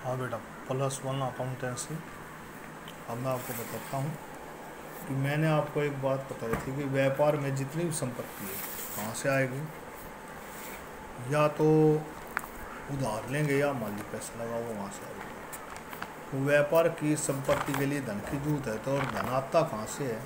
हाँ बेटा, +1 अकाउंटेंसी। अब मैं आपको बताता हूँ कि मैंने आपको एक बात बताई थी कि व्यापार में जितनी भी संपत्ति है कहाँ से आएगी, या तो उधार लेंगे या मालिक पैसा लगा हुआ वहाँ से आएगी। तो व्यापार की संपत्ति के लिए धन की जरूरत है, तो और धन आता कहाँ से है?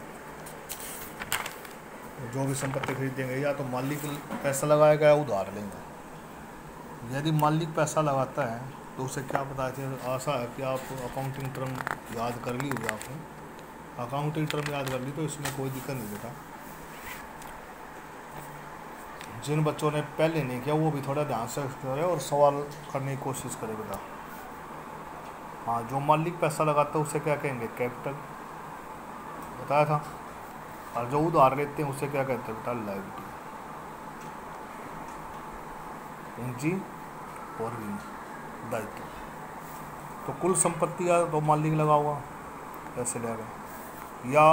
जो भी संपत्ति खरीदेंगे या तो मालिक पैसा लगाएगा या उधार लेंगे। यदि मालिक पैसा लगाता है तो उसे क्या पता है, आशा है कि आप अकाउंटिंग टर्म याद कर ली होगी आपने। अकाउंटिंग टर्म याद कर ली तो इसमें कोई दिक्कत नहीं बेटा। जिन बच्चों ने पहले नहीं किया वो भी थोड़ा ध्यान से करें और सवाल करने की कोशिश करें बेटा। हाँ, जो मालिक पैसा लगाता है उसे क्या कहेंगे? कैपिटल, बताया था। और जो उधार लेते हैं उसे क्या कहते हैं बेटा? लायबिलिटी, पूंजी और ऋण, दायित्व। तो कुल संपत्ति या तो मालिक लगा हुआ पैसे लेगा या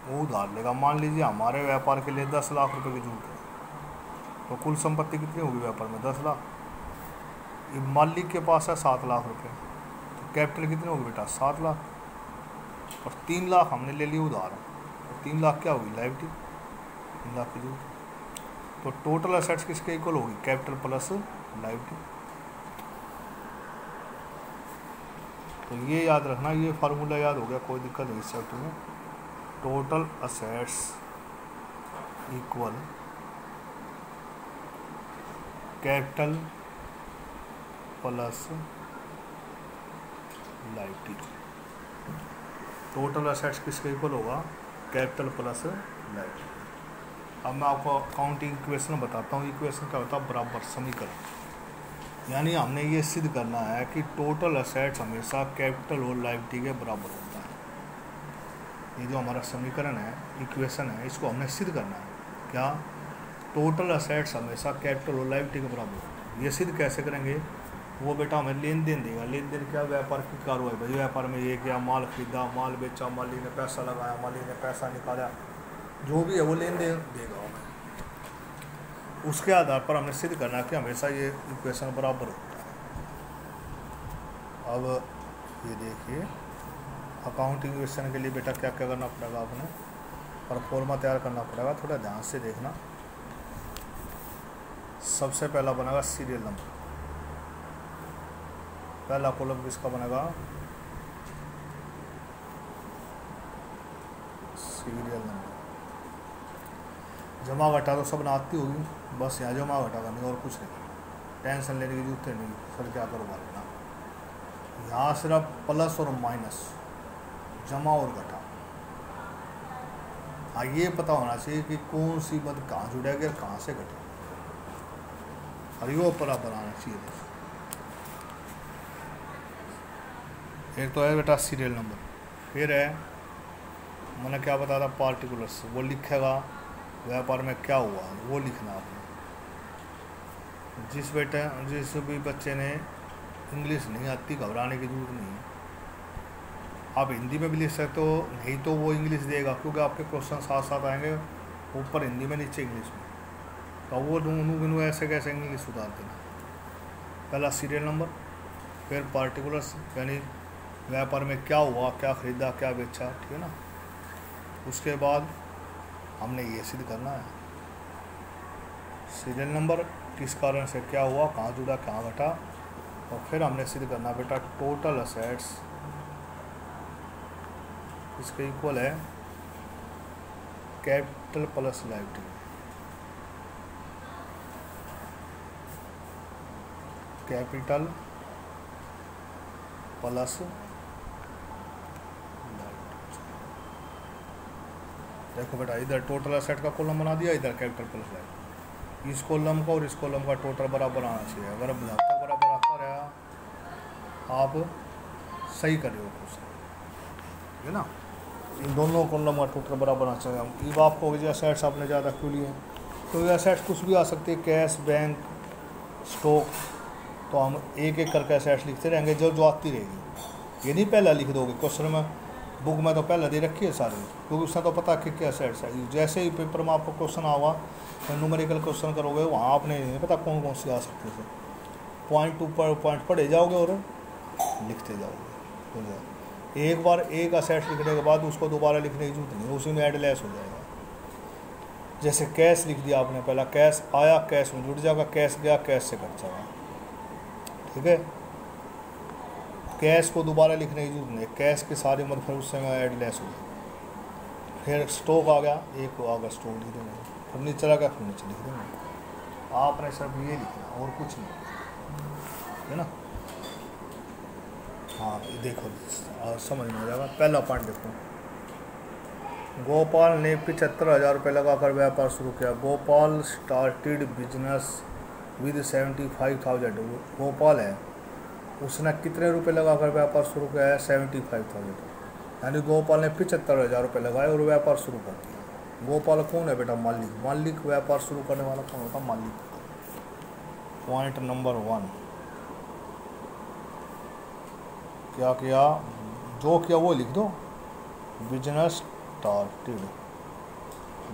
वो उधार लेगा। मान लीजिए हमारे व्यापार के लिए 10 लाख रुपए की जरूरत है, तो कुल संपत्ति कितनी होगी व्यापार में? 10 लाख। ये मालिक के पास है 7 लाख रुपए, तो कैपिटल कितनी होगी बेटा? 7 लाख। और 3 लाख हमने ले लिया उधार, तो 3 लाख क्या होगी? लायबिलिटी, 3 लाख की जरूरत। तो टोटल असेट्स किसके इक्वल होगी? Capital plus liability. तो ये याद रखना, ये फार्मूला याद हो गया, कोई दिक्कत नहीं इस चैप्टर में। Total assets equal capital plus liability. Total assets किसके इक्वल होगा? Capital plus liability. अब मैं आपको अकाउंटिंग इक्वेशन बताता हूँ। इक्वेशन क्या होता है? बराबर समीकरण। यानी हमने ये सिद्ध करना है कि टोटल असेट्स हमेशा कैपिटल और लायबिलिटी के बराबर होता है। ये जो हमारा समीकरण है, इक्वेशन है, इसको हमने सिद्ध करना है। क्या? टोटल असेट्स हमेशा कैपिटल और लायबिलिटी के बराबर होता है। ये सिद्ध कैसे करेंगे? वो बेटा हमें लेन देन देगा। लेन देन क्या? व्यापार की कार्रवाई। भाई व्यापार में ये क्या, माल खरीदा, माल बेचा, मालिक ने पैसा लगाया, मालिक ने पैसा निकाला, जो भी है वो लेन देन देगा हमें। उसके आधार पर हमने सिद्ध करना कि हमेशा ये इक्वेशन बराबर होता है। अब ये देखिए, अकाउंटिंग इक्वेशन के लिए बेटा क्या क्या करना पड़ेगा आपने? और फॉर्मा तैयार करना पड़ेगा, थोड़ा ध्यान से देखना। सबसे पहला बनेगा सीरियल नंबर। पहला कॉलम किसका बनेगा? Serial number. जमा घटा तो सब आती होगी, बस यहाँ जमा घटा करनी और कुछ नहीं, टेंशन लेने की जरूरत नहीं। सर क्या करवा लेना, यहाँ सिर्फ प्लस और माइनस, जमा और घटा। हाँ, ये पता होना चाहिए कि कौन सी मत कहाँ जुड़ेगी और कहाँ से घटे, और ये ऊपर बनाना चाहिए। एक तो है बेटा सीरियल नंबर, फिर है मैंने क्या बताया था? पार्टिकुलर्स। वो लिखेगा व्यापार में क्या हुआ वो लिखना आपने। जिस भी बच्चे ने इंग्लिश नहीं आती घबराने की जरूरत नहीं है, आप हिंदी में भी लिख सकते हो, नहीं तो वो इंग्लिश देगा, क्योंकि आपके क्वेश्चन साथ साथ आएंगे, ऊपर हिंदी में नीचे इंग्लिश में। तो वो नू ऐसे कैसे इंग्लिश उतार देना। पहला सीरियल नंबर, फिर पार्टिकुलर्स यानी व्यापार में क्या हुआ, क्या खरीदा, क्या बेचा, ठीक है ना। उसके बाद हमने ये सिद्ध करना है सीरियल नंबर किस कारण से क्या हुआ, कहाँ जुड़ा, कहाँ घटा। और फिर हमने सिद्ध करना बेटा टोटल असेट्स इसके इक्वल है capital plus liability. Capital plus देखो बेटा, इधर टोटल असेट का कॉलम बना दिया, इधर कैपिटल प्लस लायबिलिटी। इस कॉलम का और इस कॉलम का टोटल बराबर आना चाहिए। अगर बराबर आता रहा, आप सही कर रहे हो कुछ, ठीक है ना। इन दोनों कॉलम का टोटल बराबर आना चाहिए। अब आपको असेट्स आपने ज़्यादा क्यों लिए? तो ये असेट्स कुछ भी आ सकती है, कैश, बैंक, स्टॉक। तो हम एक एक करके असेट्स लिखते रहेंगे, जो आती रहेगी। ये नहीं पहला लिख दोगे क्वेश्चन में, बुक में तो पहले दे रखी है सारी, क्योंकि उसने तो पता कि क्या असेट्स है। जैसे ही पेपर में आपको क्वेश्चन आवा, तो न्यूमेरिकल क्वेश्चन करोगे, वहाँ आपने नहीं पता कौन कौन सी आ सकती है। पॉइंट टू पॉइंट पढ़े जाओगे और लिखते जाओगे हो जाएगा। एक बार एक असेट लिखने के बाद उसको दोबारा लिखने की जरूरत नहीं, उसी में ऐड लेस हो जाएगा। जैसे कैश लिख दिया आपने, पहला कैश आया, कैश में जुड़ जाएगा, कैश गया, कैश से कट जाएगा। ठीक है, कैश को दोबारा लिखने की जरूरत नहीं, कैश के सारे मतलब फिर उससे ऐड लेस हो जाएगा। फिर स्टॉक आ गया, एक आ गया स्टॉक लिख देंगे, फर्नीचर आ गया फर्नीचर लिख देंगे। आपने सिर्फ ये लिखना और कुछ नहीं, है ना। हाँ ये देखो समझ में आ जाएगा। पहला पॉइंट देखो, गोपाल ने 75,000 रुपये लगाकर व्यापार शुरू किया। Gopal started business with 75,000। Gopal है, उसने कितने रुपए लगाकर व्यापार शुरू किया है? 75,000। यानी गोपाल ने 75,000 रुपये लगाए और व्यापार शुरू कर दिया। गोपाल कौन है बेटा? मालिक। मालिक व्यापार शुरू करने वाला कौन होता? मालिक। पॉइंट नंबर 1, क्या किया? जो किया वो लिख दो, बिजनेस स्टार्टेड।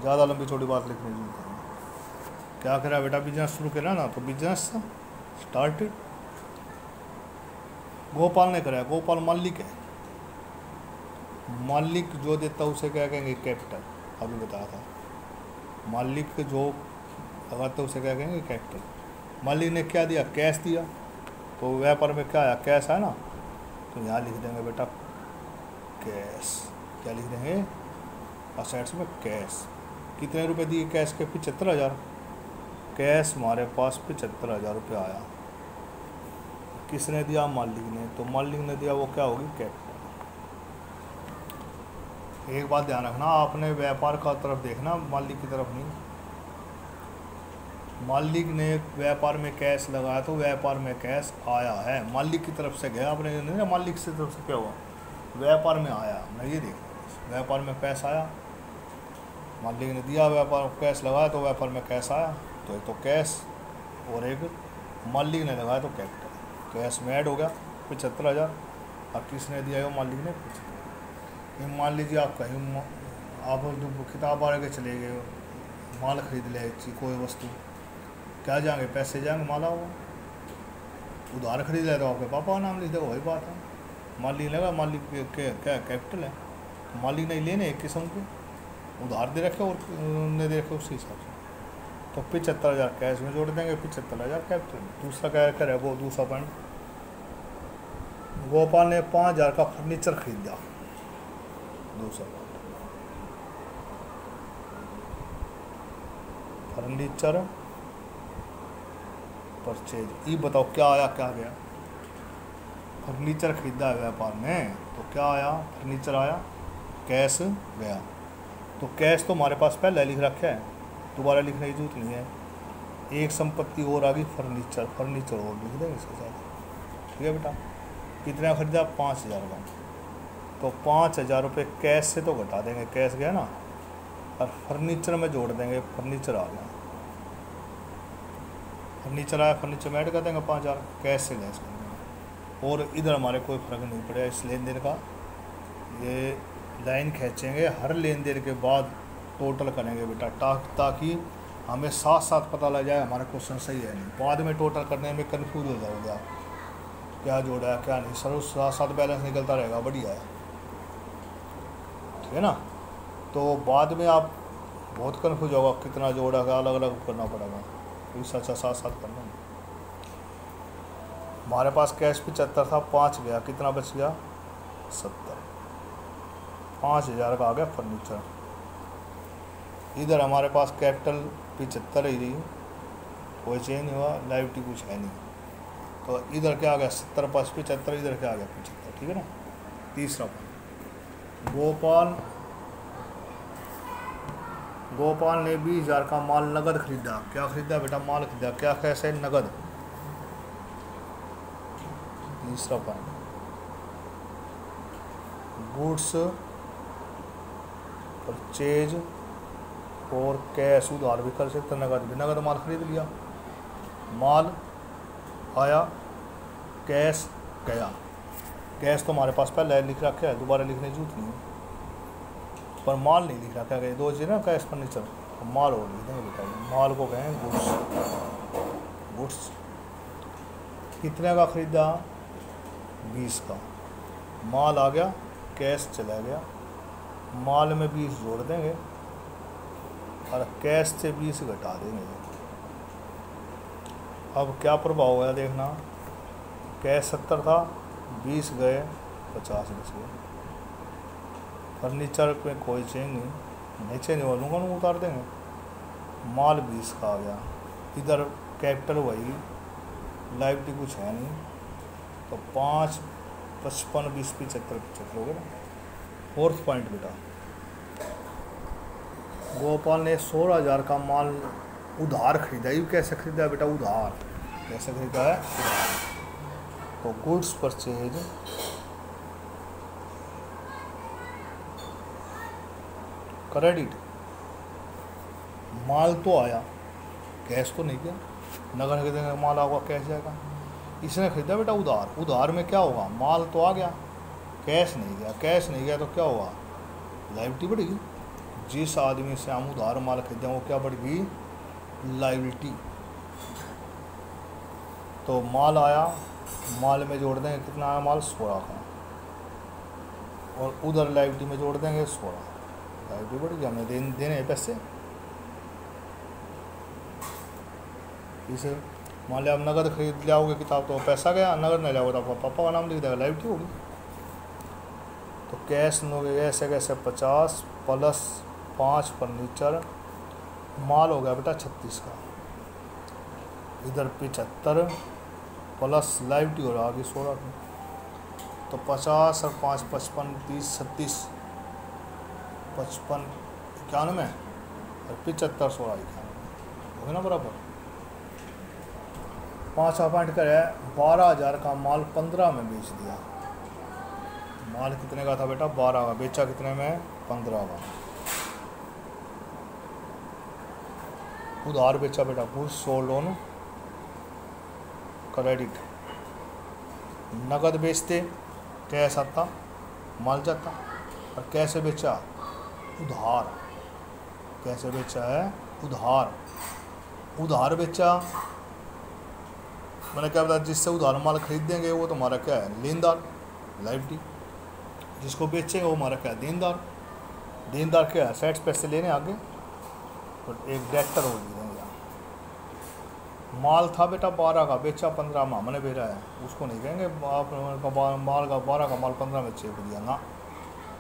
ज़्यादा लंबी छोटी बात लिखने की जरूरत नहीं। क्या करा बेटा? बिजनेस शुरू करा ना, तो बिजनेस स्टार्टेड गोपाल ने कराया। गोपाल मालिक है, मालिक जो देता है उसे क्या कहेंगे? कैपिटल। अभी बताया था, मालिक जो लगाता है उसे क्या कहेंगे? कैपिटल। मालिक ने क्या दिया? कैश दिया, तो व्यापार में क्या आया? कैश है ना, तो यहाँ लिख देंगे बेटा कैश। क्या लिख देंगे? असेट्स में कैश। कितने रुपए दिए कैश के? 75,000। कैश हमारे पास 75,000 रुपये आया। किसने दिया? मालिक ने। तो मालिक ने दिया, वो क्या होगी? कैपिटल। एक बात ध्यान रखना, आपने व्यापार का तरफ देखना, मालिक की तरफ नहीं। मालिक ने व्यापार में कैश लगाया तो व्यापार में कैश आया है, मालिक की तरफ से गया। आपने नहीं ना, मालिक की तरफ से क्या हुआ? व्यापार में आया। मैं ये देखना, व्यापार में कैश आया, मालिक ने दिया, व्यापार कैश लगाया तो व्यापार में कैश आया। तो एक तो कैश और एक मालिक ने लगाया तो कैपिटल। कैश में ऐड हो गया 75,000। और किसने दिया है? मालिक ने 75,000। मान लीजिए आप कहीं आप किताब आ के चले गए, माल खरीद ले, कोई वस्तु, क्या जाएंगे? पैसे जाएंगे, माल आओगे। उधार खरीद ले तो आपके पापा का नाम लिख देगा, वही बात है। मालिक लगा, मालिक क्या कैपिटल है, मालिक नहीं लेने एक किस्म के उधार दे रखे और ने दे रखे उसी हिसाब से। तो 75,000 कैश में जोड़ देंगे, 75,000 कैपिटल। दूसरा क्या करे वो, दूसरा पॉइंट, गोपाल ने 5,000 का फर्नीचर खरीदा। दूसरा फर्नीचर परचेज। ये बताओ क्या आया क्या गया? फर्नीचर खरीदा है व्यापार में, तो क्या आया? फर्नीचर आया, कैश गया। तो कैश तो हमारे पास पहले लिख रखा है, दोबारा लिखने की जरूरत नहीं है। एक संपत्ति और आ गई, फर्नीचर। फर्नीचर और लिख देंगे इसके साथ। ठीक है बेटा। कितना खरीदा? 5,000 का। तो 5,000 रुपये कैश से तो घटा देंगे, कैश गया ना, और फर्नीचर में जोड़ देंगे, फर्नीचर आ गया। फर्नीचर आया, फर्नीचर में ऐड कर देंगे 5,000, कैश से लेस कर देंगे। और इधर हमारे कोई फ़र्क नहीं पड़ेगा इस लेन देन का। ये लाइन खींचेंगे, हर लेन देन के बाद टोटल करेंगे बेटा, ताकि हमें साथ साथ पता लग जाए हमारा क्वेश्चन सही है नहीं। बाद में टोटल करने में कन्फ्यूज हो जाओगे आप, क्या जोड़ा है क्या नहीं। सर साथ साथ बैलेंस निकलता रहेगा, बढ़िया है। ठीक है ना। तो बाद में आप बहुत कन्फ्यूज होगा, कितना जोड़ा है, अलग अलग करना पड़ेगा। तो इस अच्छा साथ साथ करना। हमारे पास कैश 75 था, 5 गया, कितना बच गया? 70। 5,000 का आ गया फर्नीचर। इधर हमारे पास कैपिटल 75 ही रही, कोई चेंज नहीं हुआ, लाइबिलिटी कुछ है नहीं। तो इधर क्या आ गया? 70 + 75, इधर क्या आ गया? 75। ठीक है ना। तीसरा पॉइंट, गोपाल ने 20,000 का माल नगद खरीदा। क्या खरीदा बेटा? माल खरीदा। क्या कैसे? नगद। तीसरा पॉइंट, गुड्स परचेज और कैश, उधार भी कर सकते, नगद भी। नगद माल खरीद लिया, माल आया, कैश गया। कैश तो हमारे पास पहले लिख रखा है, दोबारा लिखने की जरूरत नहीं है। पर माल नहीं लिख रखा है, दो चीज़ ना, कैश फर्नीचर, तो माल और लिख देंगे बेटा। माल को कहें गुड्स। गुड्स कितने का खरीदा? 20 का माल आ गया, कैश चला गया, माल में 20 जोड़ देंगे और कैश से 20 घटा देंगे। अब क्या प्रभाव होगा देखना, कैश 70 था, 20 गए, 50 बच गए। फर्नीचर में कोई चेंज नहीं, नीचे नहीं वालों को उतार देंगे। माल 20 का आ गया, इधर कैपिटल वही, लाइबिलिटी कुछ है नहीं, तो 5, 55, 20, 75 हो गए ना। फोर्थ पॉइंट बेटा, गोपाल ने 16,000 का माल उधार खरीदा। ये कैसे खरीदा बेटा? उधार। कैसे खरीदा है? उधार। तो गुड्स परचेज क्रेडिट, माल तो आया, कैश तो नहीं गया। नगर खरीदेंगे माल आएगा, कैश जाएगा। इसने खरीदा बेटा उधार। उधार में क्या होगा? माल तो आ गया, कैश नहीं गया। कैश नहीं गया तो क्या होगा? लायबिलिटी बढ़ेगी। जिस आदमी से हम उधार माल खरीदें वो क्या बढ़ेगी? लायबिलिटी। तो माल आया, माल में जोड़ देंगे कितना आया? माल 16 का, और उधर लायबिलिटी में जोड़ देंगे 16, लायबिलिटी बढ़ेगी। हमें देने पैसे। इसे मान लिया आप नगद खरीद लाओगे किताब तो पैसा गया, नगद नहीं लाओगे तो आपका पापा का नाम लिख देगा, लायबिलिटी होगी। तो कैश लोगे ऐसे कैसे 50 प्लस 5 फर्नीचर, माल हो गया बेटा 36 का, इधर 75 प्लस लायबिलिटी हो रहा आगे 16 की, तो 50 और 5 55 30 36 55 91 और 75 16 91 हो गया ना बराबर। 5 पॉइंट का है, 12,000 का माल 15 में बेच दिया। माल कितने का था बेटा? 12 का, बेचा कितने में? 15 का। उधार बेचा बेटा, गुड्स सोल्ड ऑन क्रेडिट। नगद बेचते कैश आता, माल जाता, और कैसे बेचा? उधार। कैसे बेचा है? उधार। उधार बेचा मैंने क्या बताया? जिससे उधार माल खरीद देंगे वो तो हमारा क्या है? लेनदार, लायबिलिटी। जिसको बेचेंगे वो हमारा क्या है? देनदार। देनदार क्या है? सेट्स पैसे लेने आगे, और एक डेक्टर हो देंगे। माल था बेटा 12 का, बेचा 15 में, हमने भेजा है, उसको नहीं कहेंगे आप माल का 12 का माल 15 में चेक दिया ना।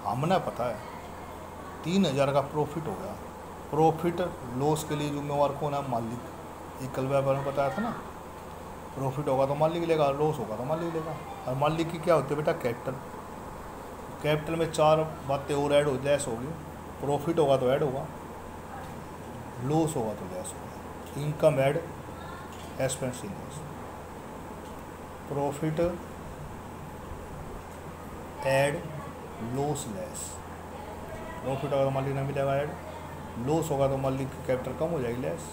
हमने पता है 3,000 का प्रॉफिट हो गया। प्रॉफिट लॉस के लिए जिम्मेवार कौन है? मालिक। ये कल व्यापार में बताया था ना, प्रॉफिट होगा तो मालिक लेगा, लॉस होगा तो मालिक लेगा। और मालिक की क्या होती है बेटा? कैपिटल। कैपिटल में 4 बातें और ऐड हो, लेस होगी। प्रॉफिट होगा तो ऐड होगा, लॉस होगा तो लेस होगा। Income add, expense less. Profit add, loss less. Profit होगा तो मालिक ने मिलेगा ऐड, लॉस होगा तो मालिक की कैपिटल कम हो जाएगी, लेस।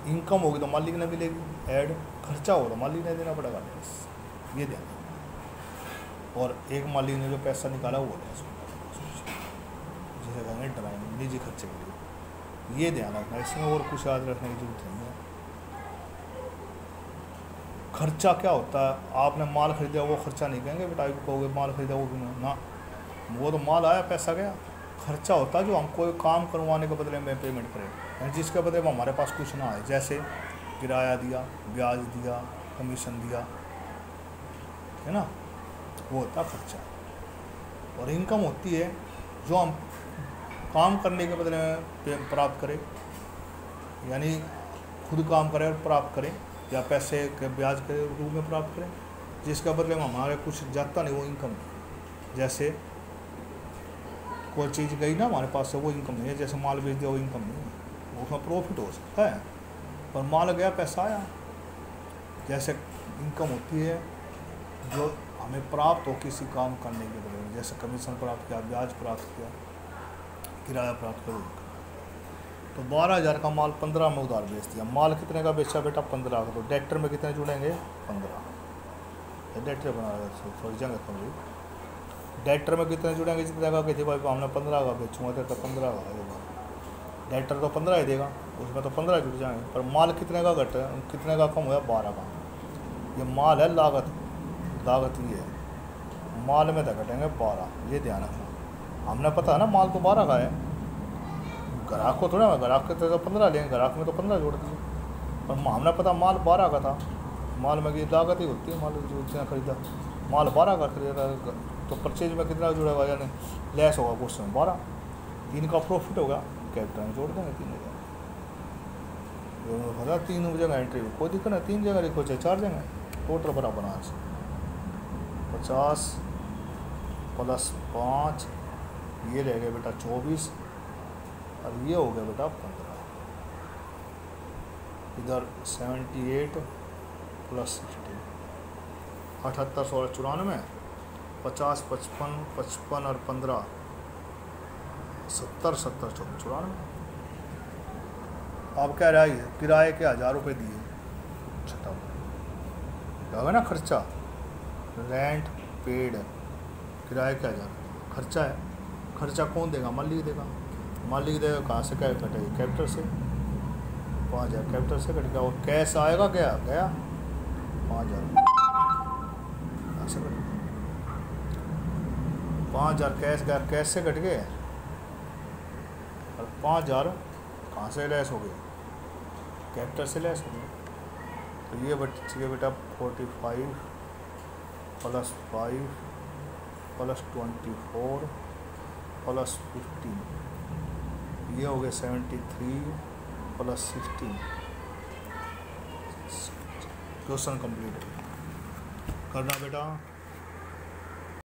इनकम होगी तो मालिक ने मिलेगी ऐड, खर्चा होगा तो मालिक ने देना पड़ेगा, लेस। ये ध्यान। और एक मालिक ने जो पैसा निकाला वो लेस, जिसे कहेंगे ड्राइंग, निजी खर्चे के लिए। ये ध्यान रखना, इसमें और कुछ याद रखने की जरूरत नहीं है। खर्चा क्या होता है? आपने माल खरीदा वो खर्चा नहीं कहेंगे बेटा, कहोगे माल खरीदा वो भी ना, वो तो माल आया पैसा गया। खर्चा होता है जो हम कोई काम करवाने के बदले में पेमेंट करें, जिसके बदले में हमारे पास कुछ ना आए, जैसे किराया दिया, ब्याज दिया, कमीशन दिया, है ना, वो होता खर्चा। और इनकम होती है जो हम काम करने के बदले में प्राप्त करें, यानी खुद काम करें और प्राप्त करें, या पैसे के ब्याज के रूप में प्राप्त करें, जिसके बदले में हमारे कुछ जाता नहीं, वो इनकम। जैसे कोई चीज़ गई ना हमारे पास से, वो इनकम नहीं है। जैसे माल बेच दिया, वो इनकम नहीं है, उसमें प्रॉफिट हो सकता है, पर माल गया पैसा आया। जैसे इनकम होती है जो हमें प्राप्त हो किसी काम करने के बदले में, जैसे कमीशन प्राप्त किया, ब्याज प्राप्त किया, किराया प्राप्त करो। तो 12,000 का माल 15 में उधार बेच दिया। माल कितने का बेचा बेटा? 15 का। तो डेक्टर में कितने जुड़ेंगे? 15। डेक्टर बना थोड़ी जगह कम। डेक्टर में कितने जुड़ेंगे? जितने का कहते भाई हमने 15 का बेचूँगा तो 15 का आएगा। डेक्टर तो 15 ही देगा, उसमें तो 15 जुड़ जाएंगे। पर माल कितने का घटे, कितने का कम हुआ? 12 का। ये माल है लागत, लागत ये है, माल में तो घटेंगे 12, ये ध्यान रखना। हमने पता है ना माल तो 12 का है, ग्राहक को थोड़ा, ग्राहक के तो 15 लेंगे, ग्राहक में तो 15 जोड़ दिए, पर हमने पता माल 12 का था। माल में की लागत ही होती है, माल जो जितना खरीदा, माल 12 का खरीदा तो परचेज में कितना जुड़ेगा, यानी लेस होगा कुछ में 12, 3 का प्रॉफिट होगा, कैपिटल में जोड़ देंगे 3000। पता 3 जगह एंट्री, कोई दिक्कत नहीं, 3 जगह लिखो चाहे 4 जगह, टोटल बराबर आना से 50 + 5, ये रह गया बेटा 24, और ये हो गया बेटा 15। इधर 78 + 16, 78 16 94, 50 55 55 और 15 70 70 94। अब क्या रहा है, किराए के 1000 रुपये दिए, छठा होगा ना खर्चा, रेंट पेड, किराए के 1000 खर्चा है, खर्चा कौन देगा, मालिक देगा, मालिक देगा, कहाँ से क्या कटेगा, कैपिटल से, 5000 कैपिटल से कट गया, और कैश आएगा क्या, गया 5000 ऐसे कट, 5000 कैश गया, कैश से कट गए, और 5000 कहाँ से लेस हो गए, कैपिटल से लेस हो गए। तो ये बच्चे बेटा 45 + 5 + 24 + 15, ये हो गए 73 + 16। क्वेश्चन कंप्लीट करना बेटा।